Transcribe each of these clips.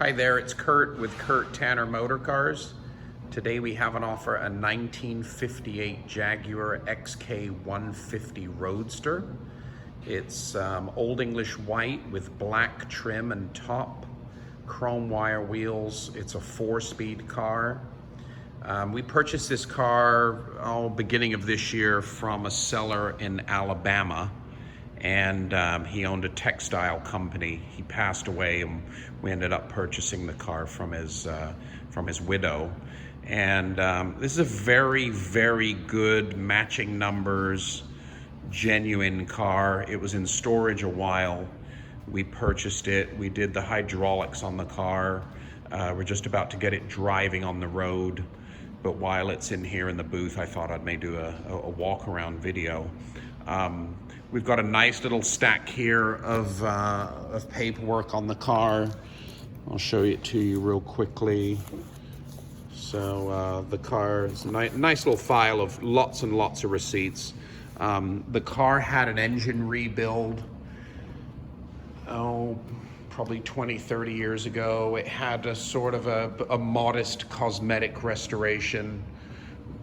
Hi there, it's Kurt with Kurt Tanner Motor Cars. Today we have on offer a 1958 Jaguar Xk150 Roadster. It's Old English white with black trim and top, chrome wire wheels. It's a 4-speed car. We purchased this car beginning of this year from a seller in Alabama. And he owned a textile company. He passed away, and we ended up purchasing the car from his widow. And this is a very, very good matching numbers, genuine car. It was in storage a while. We purchased it. We did the hydraulics on the car. We're just about to get it driving on the road. But while it's in here in the booth, I thought I'd maybe do a walk around video. We've got a nice little stack here of paperwork on the car. I'll show it to you real quickly. So the car is a nice little file of lots and lots of receipts. The car had an engine rebuild, probably 20, 30 years ago. It had a sort of a modest cosmetic restoration,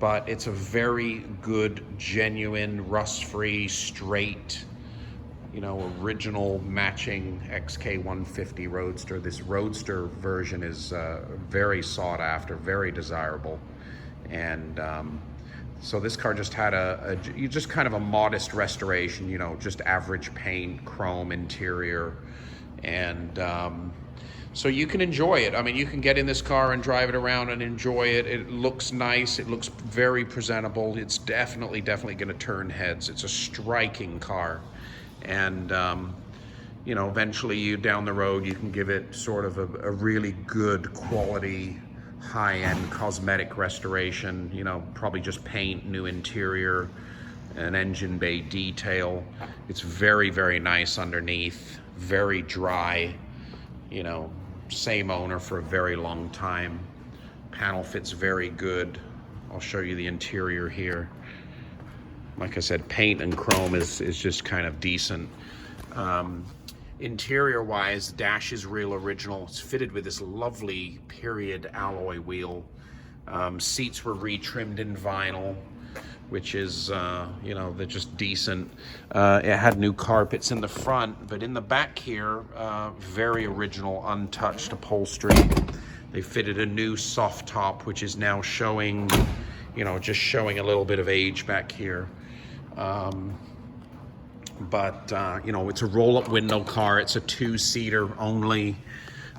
but it's a very good, genuine, rust-free, straight, original matching Xk150 Roadster. This Roadster version is very sought after, very desirable. And so this car just had just kind of a modest restoration, just average paint, chrome interior, and so you can enjoy it. I mean, you can get in this car and drive it around and enjoy it. It looks nice. It looks very presentable. It's definitely going to turn heads. It's a striking car. And, eventually down the road, you can give it sort of a really good quality, high-end cosmetic restoration, probably just paint, new interior, an engine bay detail. It's very, very nice underneath, very dry, same owner for a very long time. Panel fits very good. I'll show you the interior here. Like I said, paint and chrome is just kind of decent. Interior wise, dash is real original. It's fitted with this lovely period alloy wheel. Seats were retrimmed in vinyl, which is, they're just decent. It had new carpets in the front, but in the back here, very original, untouched upholstery. They fitted a new soft top, which is now showing, just showing a little bit of age back here. It's a roll-up window car. It's a 2-seater only.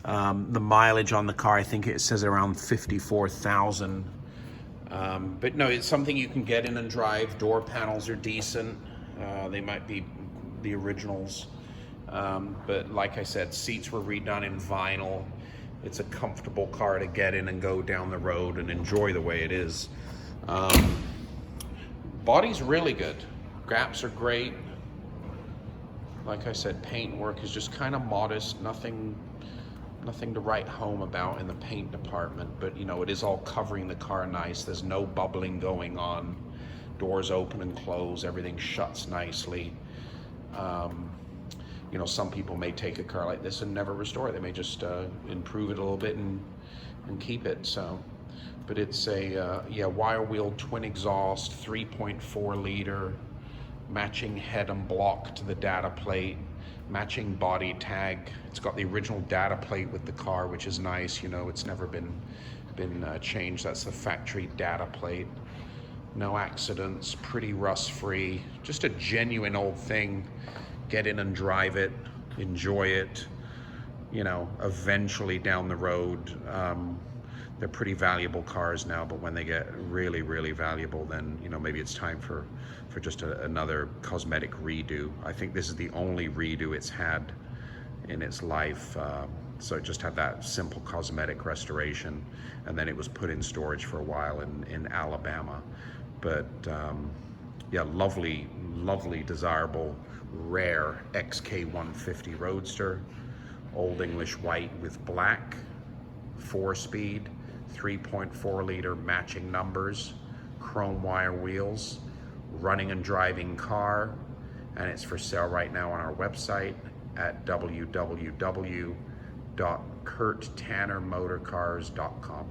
The mileage on the car, I think it says around 54,000. But no, it's something you can get in and drive. Door panels are decent. They might be the originals. But like I said, seats were redone in vinyl. It's a comfortable car to get in and go down the road and enjoy the way it is. Body's really good. Gaps are great. Like I said, paint work is just kind of modest. Nothing to write home about in the paint department, but it is all covering the car nice. There's no bubbling going on. Doors open and close, everything shuts nicely. Some people may take a car like this and never restore it. They may just improve it a little bit and keep it. So, but it's a wire wheel twin exhaust, 3.4 liter, matching head and block to the data plate, matching body tag. It's got the original data plate with the car, which is nice. It's never been changed. That's the factory data plate. No accidents, pretty rust-free. Just a genuine old thing. Get in and drive it, enjoy it. Eventually down the road, they're pretty valuable cars now, but when they get really, really valuable, then maybe it's time for just another cosmetic redo. I think this is the only redo it's had in its life. So it just had that simple cosmetic restoration, and then it was put in storage for a while in Alabama. But lovely, desirable, rare Xk150 Roadster, Old English white with black, 4-speed, 3.4 liter matching numbers, chrome wire wheels, running and driving car, and it's for sale right now on our website at www.kurt www.kurttannermotorcars.com.